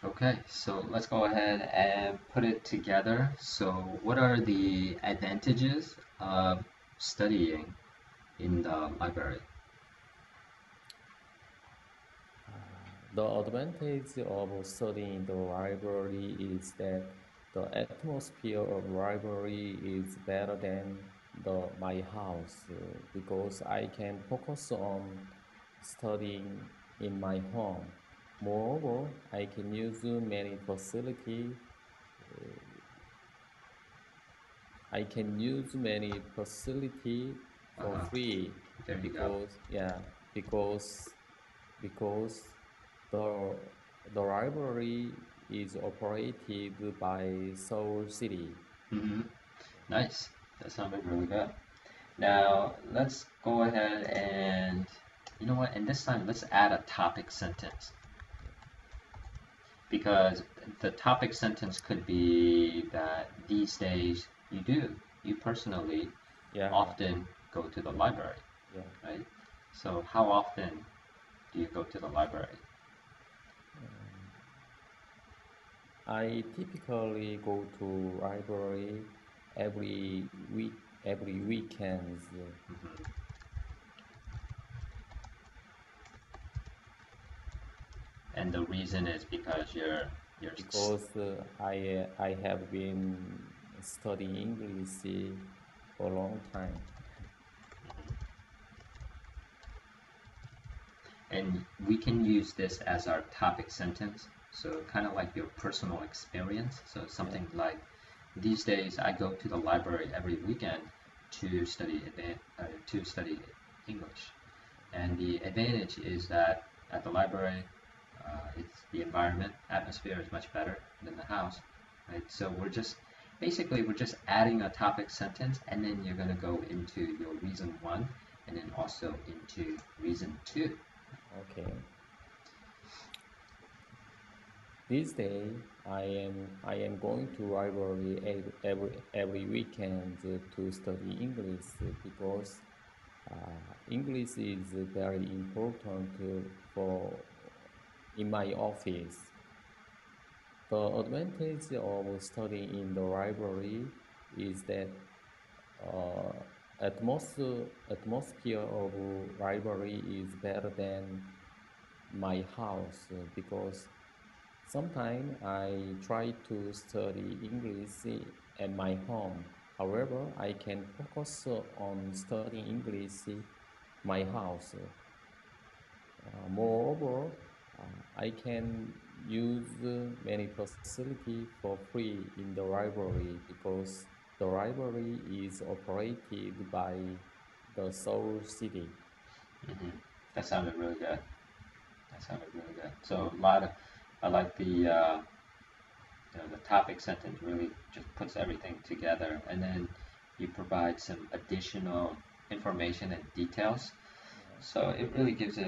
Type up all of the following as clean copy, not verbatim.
Okay, so let's go ahead and put it together. So, what are the advantages of studying in the library? The advantage of studying in the library is that the atmosphere of library is better than my house because I can focus on studying in my home. Moreover, I can use many facility. I can use many facility for Uh-huh. free There you go. because because because the the library is operated by Seoul City. Mm-hmm. Nice. That sounded really good. Now, let's go ahead and, you know what, and this time let's add a topic sentence because the topic sentence could be that these days you personally Yeah, often go to the library, yeah. right? So, how often do you go to the library? Um, I typically go to library every weekends Hmm. And the reason is because you're because I have been studying English for a long time. and we can use this as our topic sentence. So kind of like your personal experience. So Yeah. something like these days I go to the library every weekend to study English. And the advantage is that at the library, it's the environment atmosphere is much better than the house, right? So we're just adding a topic sentence, and then you're going to go into your reason one, and then also into reason two. Okay. This day, I am going to library every weekend to study English because English is very important for in my office. The advantage of studying in the library is that uh, atmosphere of library is better than my house because sometimes I try to study English at my home. However, I can focus on studying English my house. Moreover, I can use many facility for free in the library because the library is operated by the Seoul City. Hmm. That sounded really good. That sounded really good. So a lot of I like the topic sentence really just puts everything together, and then you provide some additional information and details. Yeah. So it really gives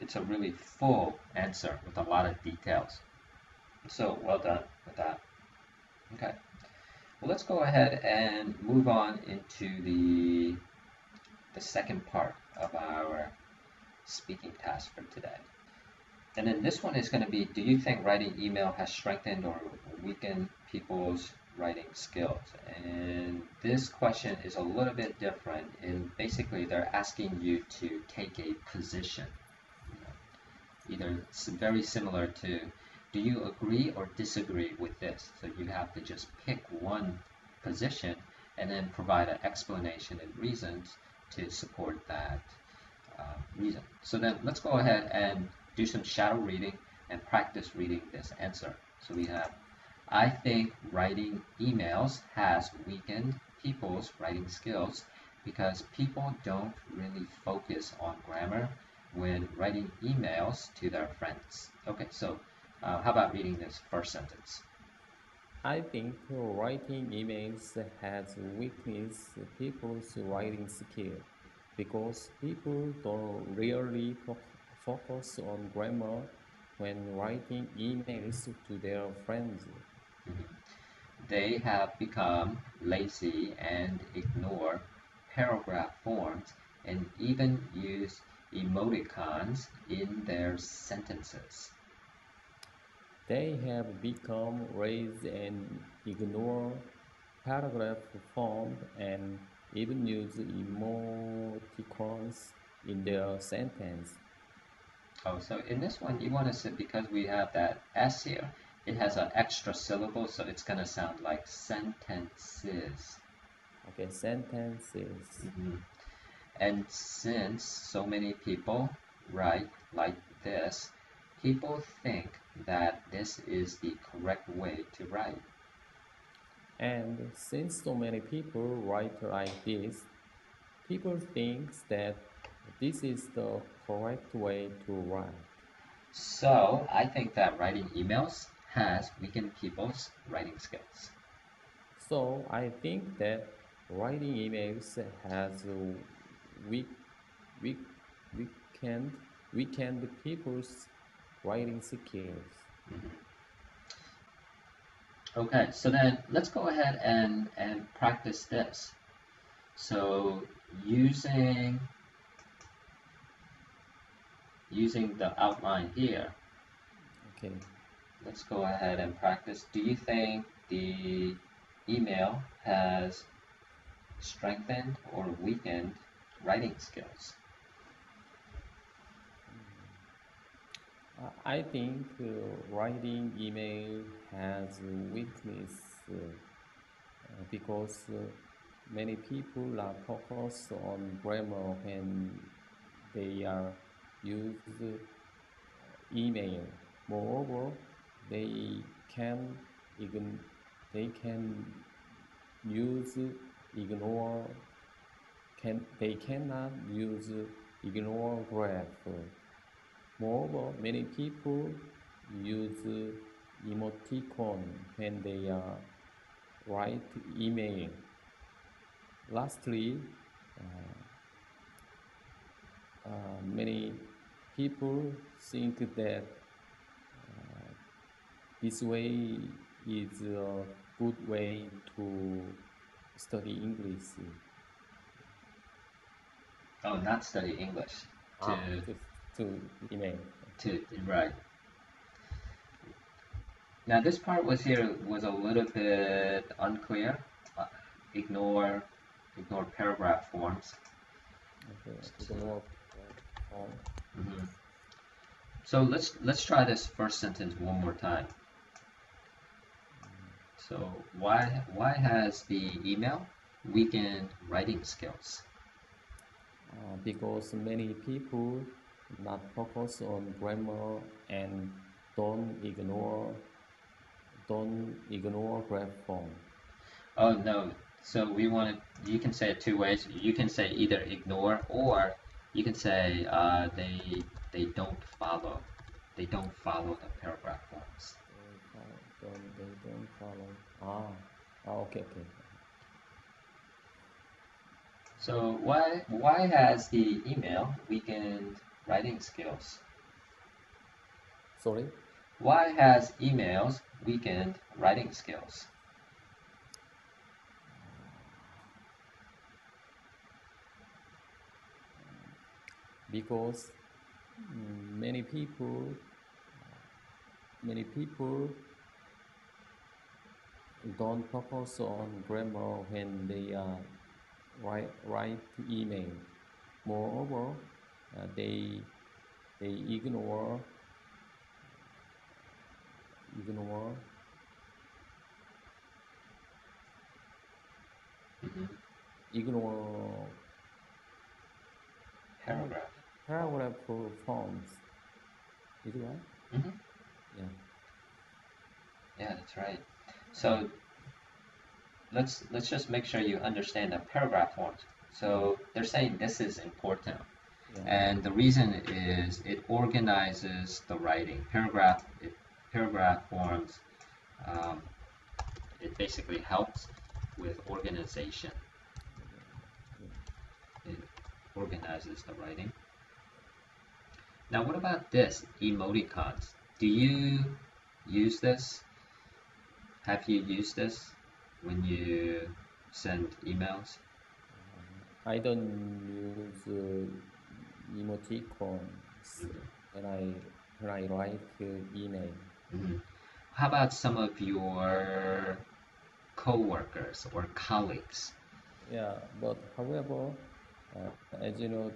it's a really full answer with a lot of details. So well done with that. Okay. Well, let's go ahead and move on into the second part of our speaking task for today. And then this one is going to be, do you think writing email has strengthened or weakened people's writing skills? And this question is a little bit different. And basically, they're asking you to take a position, either very similar to, do you agree or disagree with this? So you have to just pick one position and then provide an explanation and reasons to support that reason. So then let's go ahead and do some shadow reading and practice reading this answer. So we have, I think writing emails has weakened people's writing skills because people don't really focus on grammar when writing emails to their friends. Okay, so how about reading this first sentence? I think writing emails has weakness people's writing skill because people don't really focus on grammar when writing emails to their friends. Mhm. They have become lazy and ignore paragraph forms and even use emoticons in their sentences. They have become raise and ignore paragraph form and even use emoticons in their sentence. Oh, so in this one, you want to say, because we have that S here, it has an extra syllable, so it's going to sound like sentences. Okay, sentences. Mhm. And since so many people write like this, people think that this is the correct way to write. And since so many people write like this, people think that this is the correct way to write. So I think that writing emails has weakened people's writing skills. So I think that writing emails has weak, weak, weakened, weakened people's writing skills. Mhm. Okay, so then let's go ahead and practice this. So using using the outline here, Okay. let's go ahead and practice. Do you think the email has strengthened or weakened writing skills? I think writing email has a weakness because many people are focused on grammar when they are use email. Moreover, they can even they can use ignore they cannot use ignore graph. Moreover, many people use emoticon when they are write email. Lastly, many people think that this way is a good way to study English. Oh, not study English. To Ah, to email. to right. Now this part was a little bit unclear. Uh, ignore ignore paragraph forms. Okay, So, ignore form. mhm. So let's try this first sentence one more time. So why has the email weakened writing skills? Because many people not focus on grammar and don't ignore graph form. Oh no. So we want to. You can say it two ways. You can say either ignore or you can say they don't follow. They don't follow the paragraph forms. They don't follow. Okay, okay. So why has the email weakened writing skills? Sorry. Why has emails weakened writing skills? Because many people don't focus on grammar when they write email. Moreover, uh, they they ignore Hmm. ignore Paragraph. paragraph forms. Is it right? Hmm. Yeah. Yeah, that's right. So let's just make sure you understand the paragraph forms. So they're saying this is important. Yeah. And the reason is it organizes the writing. Paragraph forms, um, it basically helps with organization. It organizes the writing. Now, what about this? Emoticons. Do you use this? Have you used this when you send emails? I don't use emoticons Mhm. when I write email. Mhm. how about some of your co-workers or colleagues? Yeah, but however, as you know,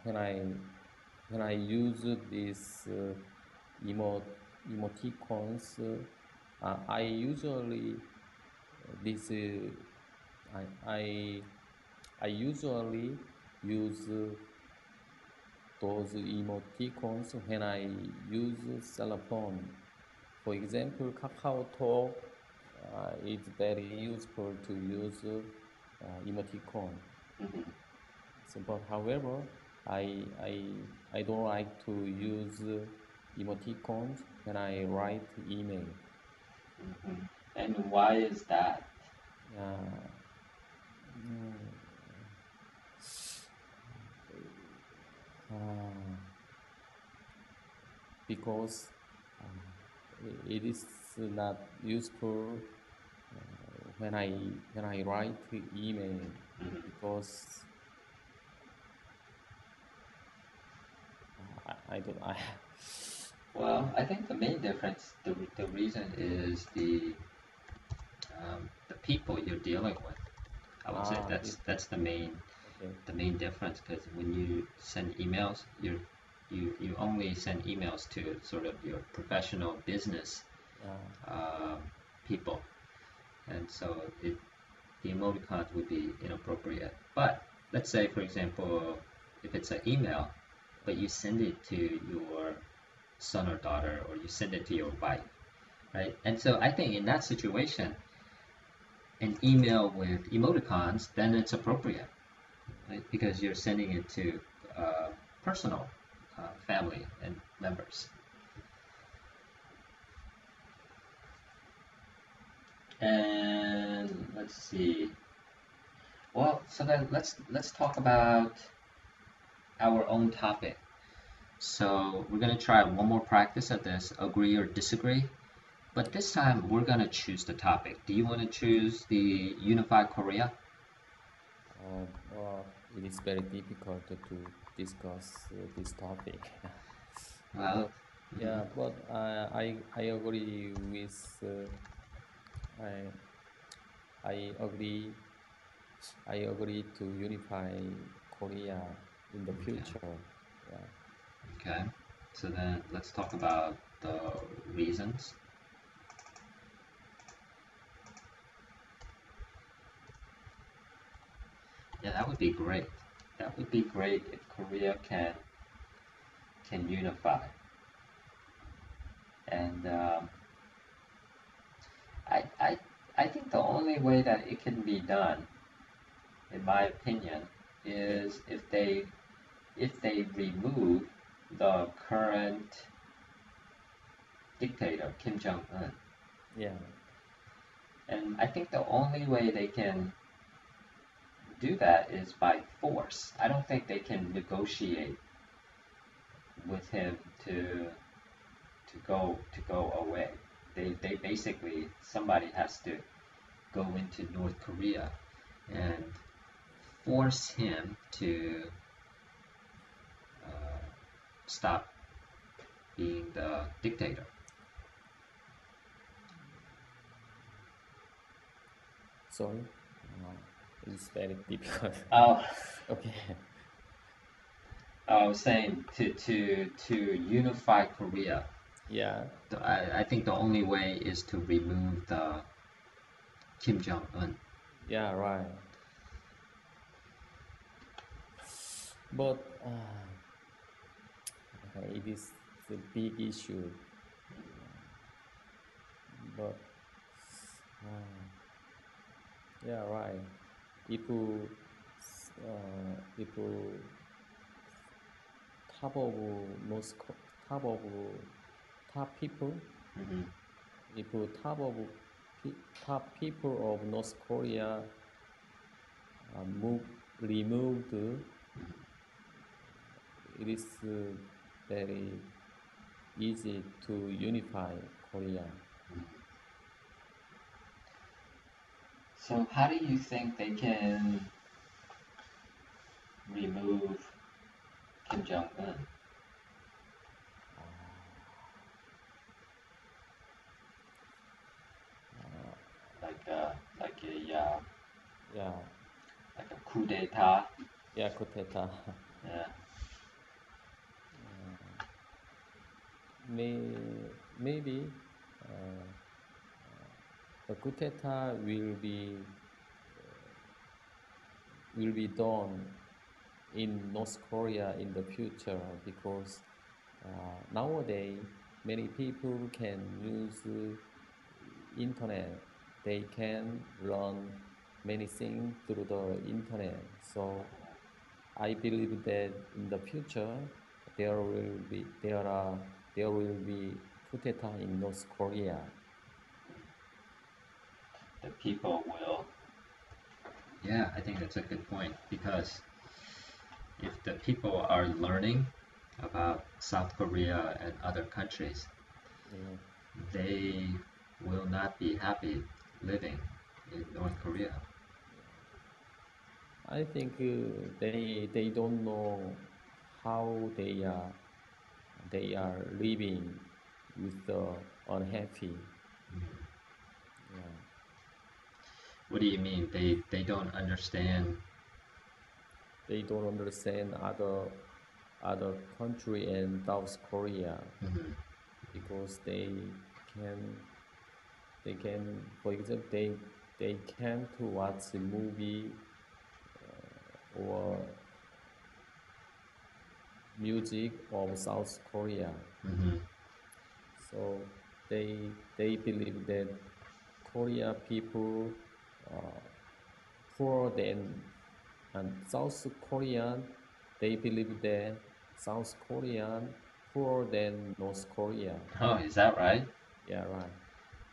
when I use these emoticons, I usually this I usually use those emoticons when I use cell phone. For example, KakaoTalk is very useful to use emoticon. Hmm. So, but however, I don't like to use emoticons when I write email. Hmm. And why is that? Uh, mm, uh, because it is not useful when I write email Mhm. because I don't I Well, I think the main difference, the reason is the people you're dealing with. I would say people. that's Okay. the main difference, because when you send emails, you only send emails to sort of your professional business Yeah. uh, people, and so the emoticons would be inappropriate. But let's say, for example, if it's an email, but you send it to your son or daughter, or you send it to your wife, right? And so I think in that situation, an email with emoticons, then it's appropriate, right? Because you're sending it to personal family and members. And let's see. Well, so then let's talk about our own topic. So we're gonna try one more practice of this, agree or disagree. But this time we're gonna choose the topic. Do you want to choose the Unified Korea? It is very difficult to discuss this topic. Well, But mhm. yeah, but I agree with I I agree I agree to unify Korea in the Okay, future. Yeah. okay. So then let's talk about the reasons. Yeah, that would be great. That would be great if Korea can unify. And I, I I think the only way that it can be done, in my opinion, Okay. is if they remove the current dictator Kim Jong Un. Yeah. And I think the only way they can do that is by force. I don't think they can negotiate with him to go away. They basically, somebody has to go into North Korea and force him to uh, stop being the dictator. Sorry. Uh, it is very difficult. Oh, Okay. I was saying to unify Korea. Yeah. I think the only way is to remove the Kim Jong Un. Yeah. Right. But it is a big issue. But uh, yeah, right. If you if you top of top of top people, Hmm. if you top people of North Korea move removed, it is very easy to unify Korea. So how do you think they can remove Kim Jong Un? Uh, like a Yeah, like a coup d'état. yeah, coup d'etat. Yeah. Maybe uh, the coup d'etat will be done in North Korea in the future because nowadays many people can use internet. They can learn many things through the internet. So I believe that in the future there will be coup d'etat in North Korea. The people will. Yeah, I think that's a good point because if the people are learning about South Korea and other countries, Yeah. they will not be happy living in North Korea. I think they don't know how they are living with the unhappy. Yeah, What do you mean? They don't understand. they don't understand other country and South Korea Mhm. because can for example they can to watch a movie or music of South Korea. Mhm. So they believe that Korea people uh, poorer than and South Korean. They believe that South Korean poorer than North Korea. Oh, is that right? Yeah, right.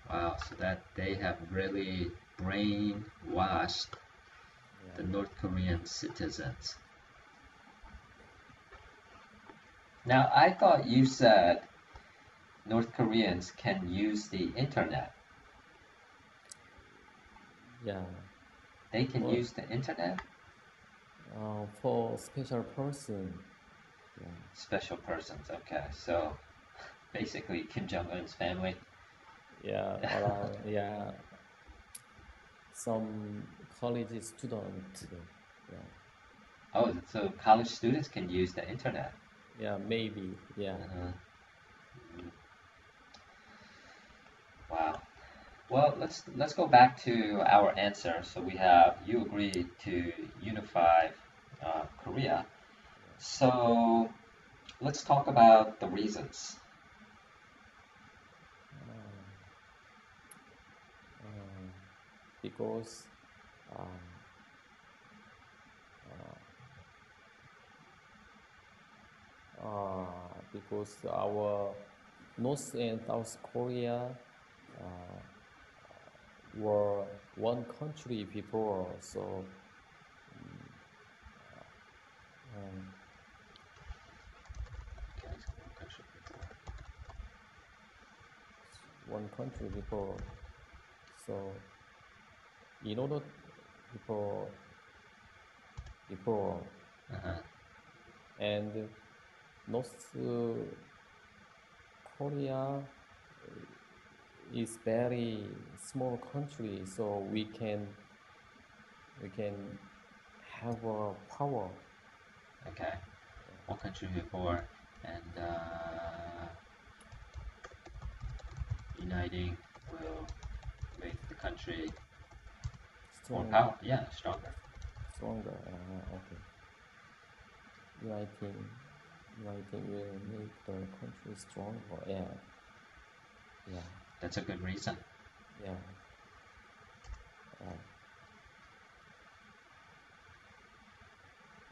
Wow, so that they have really brainwashed the Yeah, North Korean citizens. Now, I thought you said North Koreans can use the internet. yeah. They can For use the internet? for special person. Yeah, Special persons, okay. So basically Kim Jong-un's family. yeah. Around yeah. Some college student. Yeah, Oh, so college students can use the internet. yeah. Maybe. Yeah. Uh-huh. Wow. Well, let's go back to our answer. So we have you agreed to unify Korea. So let's talk about the reasons. Uh, uh, because uh, because our North and South Korea uh, were one country before, so um, one country before. So in order before before Uh-huh. and North Korea is very small country, so we can have a power. Okay. Yeah. One country before and uniting will make the country more Strong, powerful. Yeah, stronger. stronger. Okay. Uniting, uniting will make the country stronger. Yeah, yeah, That's a good reason. yeah. Right.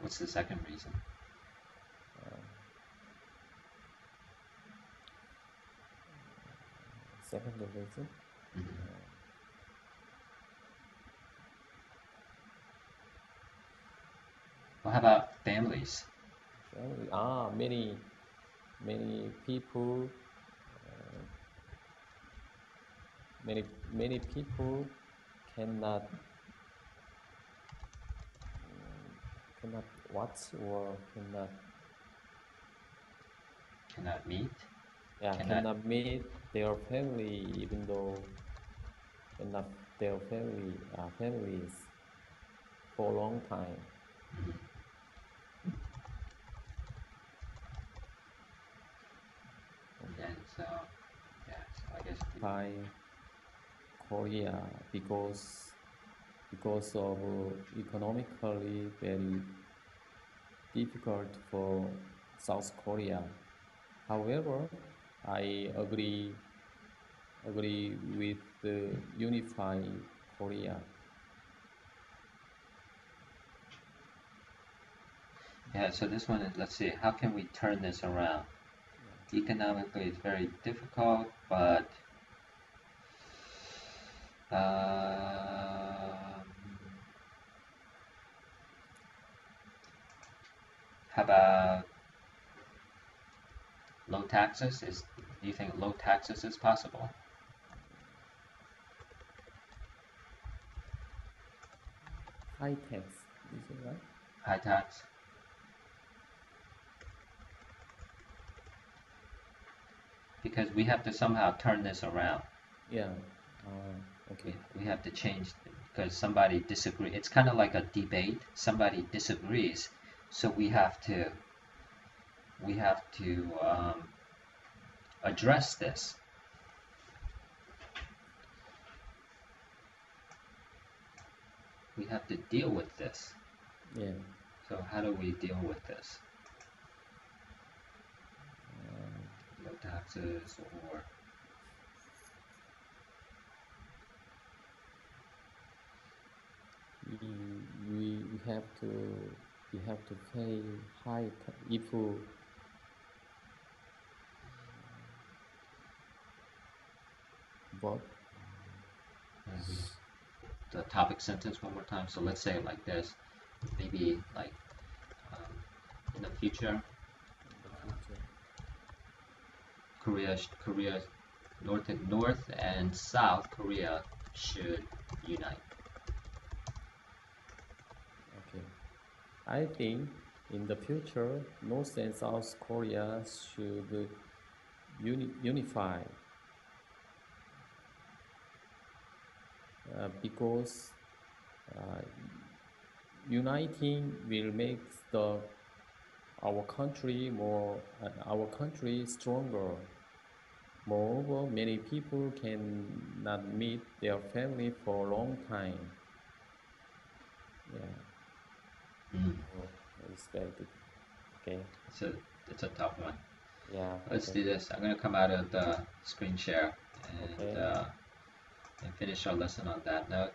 What's the second reason? Uh, Second reason. Mhm. Well, how about families? Family. Many people. Uh, many people cannot cannot watch or cannot Cannot meet? yeah Cannot. cannot meet their family even though cannot their families for a long time. Mhm. And so, yeah, so I guess By Korea because of economically very difficult for South Korea. However, I agree with the unify Korea. yeah, so this one is, let's see, how can we turn this around? Economically, it's very difficult, but um, how about low taxes? Do you think low taxes is possible? High tax, is it right? High tax? Because we have to somehow turn this around. Yeah. We, Okay. we have to change because somebody disagree. It's kind of like a debate. Somebody disagrees, so we have to address this. We have to deal with this. Yeah. So how do we deal with this? No taxes or We have to pay if what the topic sentence one more time. So let's say it like this. Maybe like um, in the future, in the future. Korea, North and South Korea should unite. Okay. I think in the future, North and South Korea should unify because uh, uniting will make our country stronger. Moreover, many people cannot meet their family for a long time. Yeah, Mm. so it's very difficult. Okay. It's a it's a tough one. Yeah. Let's Okay. do this. I'm gonna come out of the screen share Okay. and finish our lesson on that note.